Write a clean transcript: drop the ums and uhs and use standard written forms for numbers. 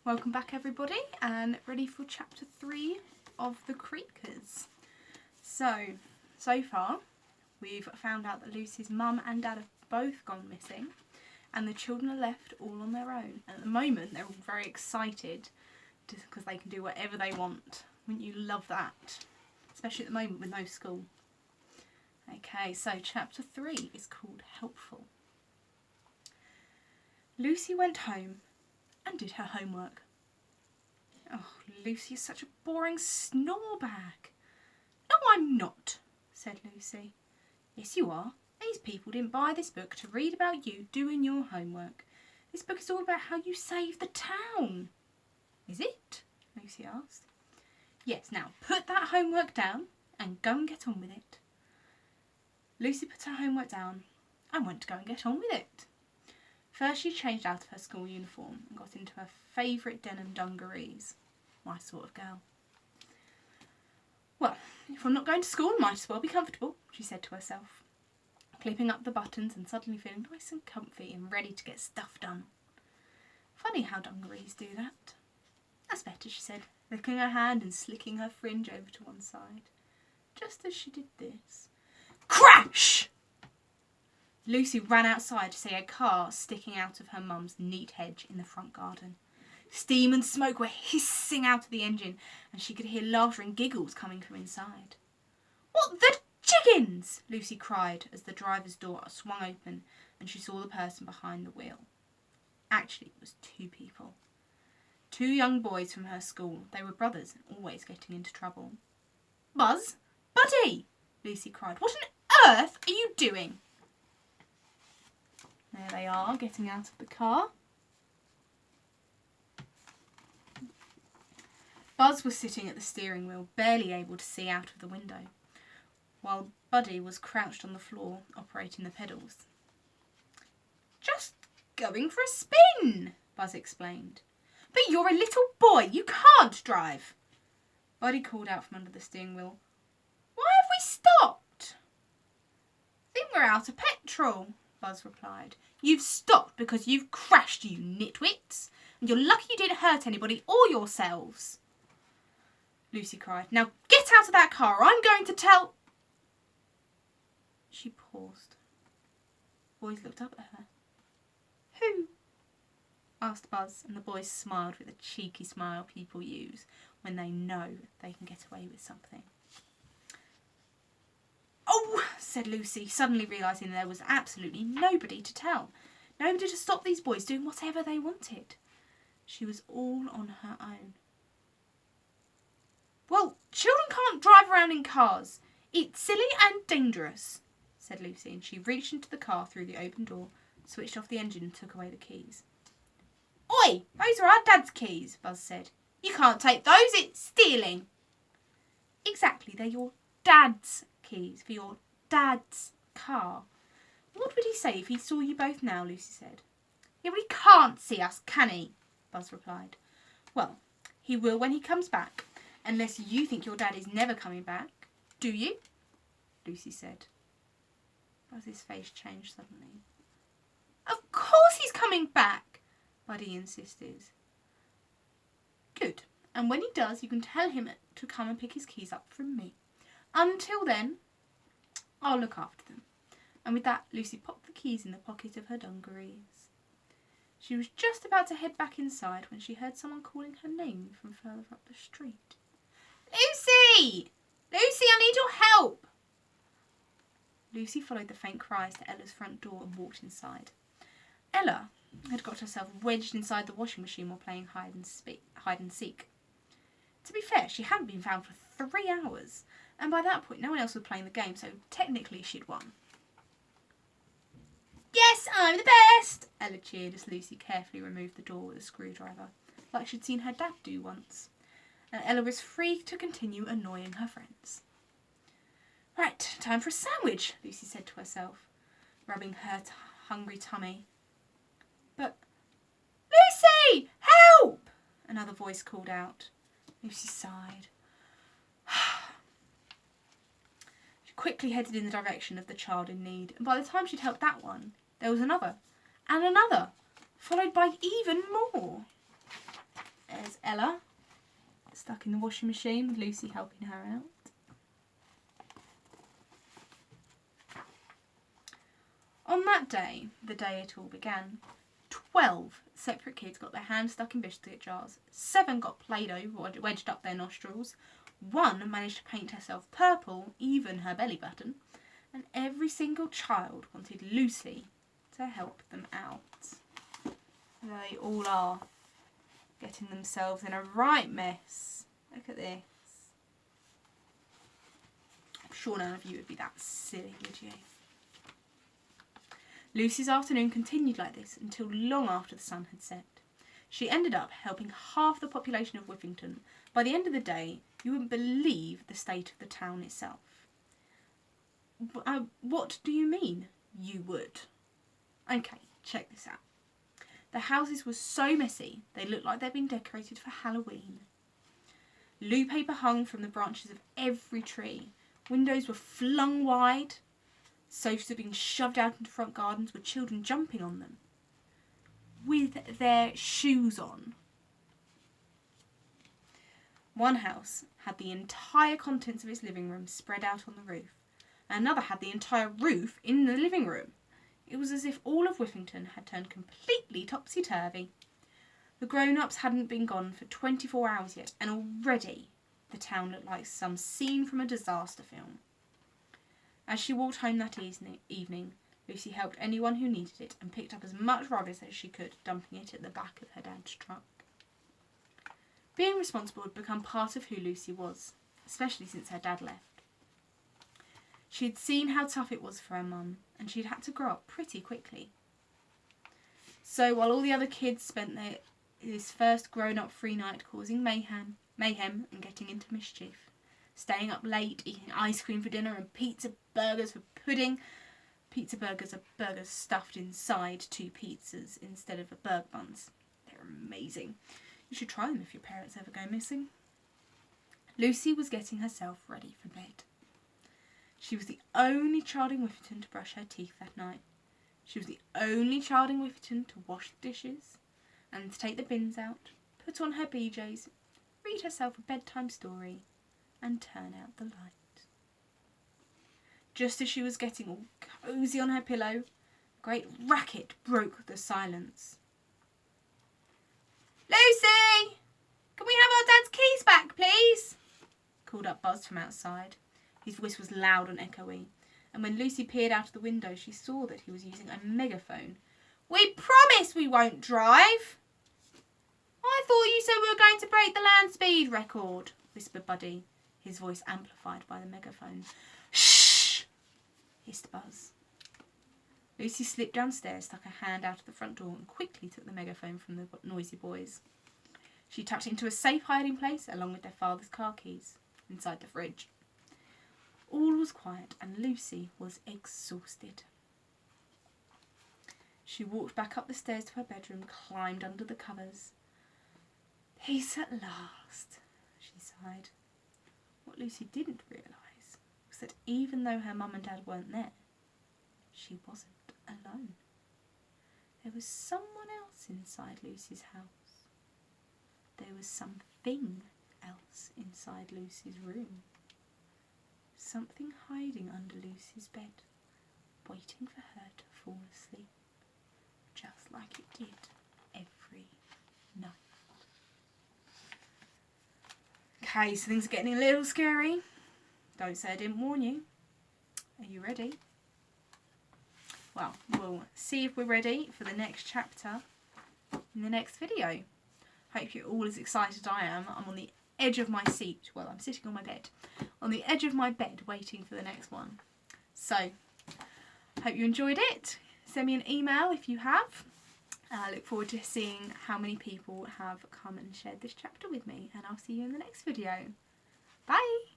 welcome back everybody, and ready for chapter 3 of the Creakers. So far we've found out that Lucy's mum and dad have both gone missing and the children are left all on their own. At the moment they're all very excited because they can do whatever they want. Wouldn't you love that? Especially at the moment with no school. Okay, so chapter 3 is called Helpful. Lucy went home and did her homework. Oh, Lucy is such a boring snore bag. No, I'm not, said Lucy. Yes, you are. These people didn't buy this book to read about you doing your homework. This book is all about how you save the town. Is it? Lucy asked. Yes, now put that homework down and go and get on with it. Lucy put her homework down and went to go and get on with it. First she changed out of her school uniform and got into her favourite denim dungarees. My sort of girl. Well, if I'm not going to school, I might as well be comfortable, she said to herself, clipping up the buttons and suddenly feeling nice and comfy and ready to get stuff done. Funny how dungarees do that. That's better, she said, licking her hand and slicking her fringe over to one side. Just as she did this, crash! Lucy ran outside to see a car sticking out of her mum's neat hedge in the front garden. Steam and smoke were hissing out of the engine and she could hear laughter and giggles coming from inside. What the chickens! Lucy cried as the driver's door swung open and she saw the person behind the wheel. Actually, it was 2 people. 2 young boys from her school. They were brothers and always getting into trouble. Buzz! Buddy! Lucy cried. What on earth are you doing? There they are, getting out of the car. Buzz was sitting at the steering wheel, barely able to see out of the window, while Buddy was crouched on the floor, operating the pedals. Just going for a spin, Buzz explained. But you're a little boy, you can't drive. Buddy called out from under the steering wheel. Why have we stopped? I think we're out of petrol, Buzz replied. You've stopped because you've crashed, you nitwits, and you're lucky you didn't hurt anybody or yourselves. Lucy cried. Now get out of that car or I'm going to tell... She paused. Boys looked up at her. Who? Asked Buzz, and the boys smiled with the cheeky smile people use when they know they can get away with something. Oh, said Lucy, suddenly realising there was absolutely nobody to tell. Nobody to stop these boys doing whatever they wanted. She was all on her own. Well, children can't drive around in cars. It's silly and dangerous, said Lucy, and she reached into the car through the open door, switched off the engine and took away the keys. Oi, those are our dad's keys, Buzz said. You can't take those, it's stealing. Exactly, they're your dad's keys for your dad's car. What would he say if he saw you both now, Lucy said. Yeah, but he can't see us, can he? Buzz replied. Well, he will when he comes back, unless you think your dad is never coming back. Do you? Lucy said. Buzz's face changed suddenly. Of course he's coming back, Buddy insisted. Good, and when he does, you can tell him to come and pick his keys up from me. Until then, I'll look after them. And with that, Lucy popped the keys in the pocket of her dungarees. She was just about to head back inside when she heard someone calling her name from further up the street. Lucy! Lucy, I need your help! Lucy followed the faint cries to Ella's front door and walked inside. Ella had got herself wedged inside the washing machine while playing hide and seek. To be fair, she hadn't been found for 3 hours, and by that point no one else was playing the game, so technically she'd won. Yes, I'm the best! Ella cheered as Lucy carefully removed the door with a screwdriver, like she'd seen her dad do once, and Ella was free to continue annoying her friends. Right, time for a sandwich, Lucy said to herself, rubbing her hungry tummy. But, Lucy, help! Another voice called out. Lucy sighed. She quickly headed in the direction of the child in need, and by the time she'd helped that one, there was another, and another, followed by even more. Ella, stuck in the washing machine with Lucy helping her out. On that day, the day it all began, 12 separate kids got their hands stuck in biscuit jars, 7 got Play-Doh wedged up their nostrils, 1 managed to paint herself purple, even her belly button, and every single child wanted Lucy to help them out. There they all are, getting themselves in a right mess. Look at this. I'm sure none of you would be that silly, would you? Lucy's afternoon continued like this until long after the sun had set. She ended up helping half the population of Whiffington. By the end of the day, you wouldn't believe the state of the town itself. What do you mean, you would? Okay, check this out. The houses were so messy, they looked like they'd been decorated for Halloween. Loo paper hung from the branches of every tree. Windows were flung wide. Sofas had been shoved out into front gardens with children jumping on them, with their shoes on. One house had the entire contents of its living room spread out on the roof. Another had the entire roof in the living room. It was as if all of Whiffington had turned completely topsy-turvy. The grown-ups hadn't been gone for 24 hours yet, and already the town looked like some scene from a disaster film. As she walked home that evening, Lucy helped anyone who needed it and picked up as much rubbish as she could, dumping it at the back of her dad's truck. Being responsible had become part of who Lucy was, especially since her dad left. She had seen how tough it was for her mum, and she'd had to grow up pretty quickly. So while all the other kids spent this first grown-up free night causing mayhem and getting into mischief, staying up late, eating ice cream for dinner and pizza burgers for pudding. Pizza burgers are burgers stuffed inside 2 pizzas instead of burger buns. They're amazing. You should try them if your parents ever go missing. Lucy was getting herself ready for bed. She was the only child in Whiffington to brush her teeth that night. She was the only child in Whiffington to wash the dishes and to take the bins out, put on her BJs, read herself a bedtime story, and turn out the light. Just as she was getting all cosy on her pillow, a great racket broke the silence. "Lucy! Can we have our dad's keys back, please?" called up Buzz from outside. His voice was loud and echoey, and when Lucy peered out of the window, she saw that he was using a megaphone. "We promise we won't drive." "I thought you said we were going to break the land speed record," whispered Buddy, his voice amplified by the megaphone. "Shh!" hissed Buzz. Lucy slipped downstairs, stuck her hand out of the front door, and quickly took the megaphone from the noisy boys. She tucked it into a safe hiding place, along with their father's car keys, inside the fridge. All was quiet, and Lucy was exhausted. She walked back up the stairs to her bedroom, climbed under the covers. "Peace at last," she sighed. What Lucy didn't realise was that even though her mum and dad weren't there, she wasn't alone. There was someone else inside Lucy's house. There was something else inside Lucy's room. Something hiding under Lucy's bed, waiting for her to fall asleep, just like it did every night. Okay, so things are getting a little scary. Don't say I didn't warn you. Are you ready? Well, we'll see if we're ready for the next chapter in the next video. Hope you're all as excited as I am. I'm on the edge of my seat. Well, I'm sitting on my bed. On the edge of my bed waiting for the next one. So, hope you enjoyed it. Send me an email if you have. I look forward to seeing how many people have come and shared this chapter with me. And I'll see you in the next video. Bye!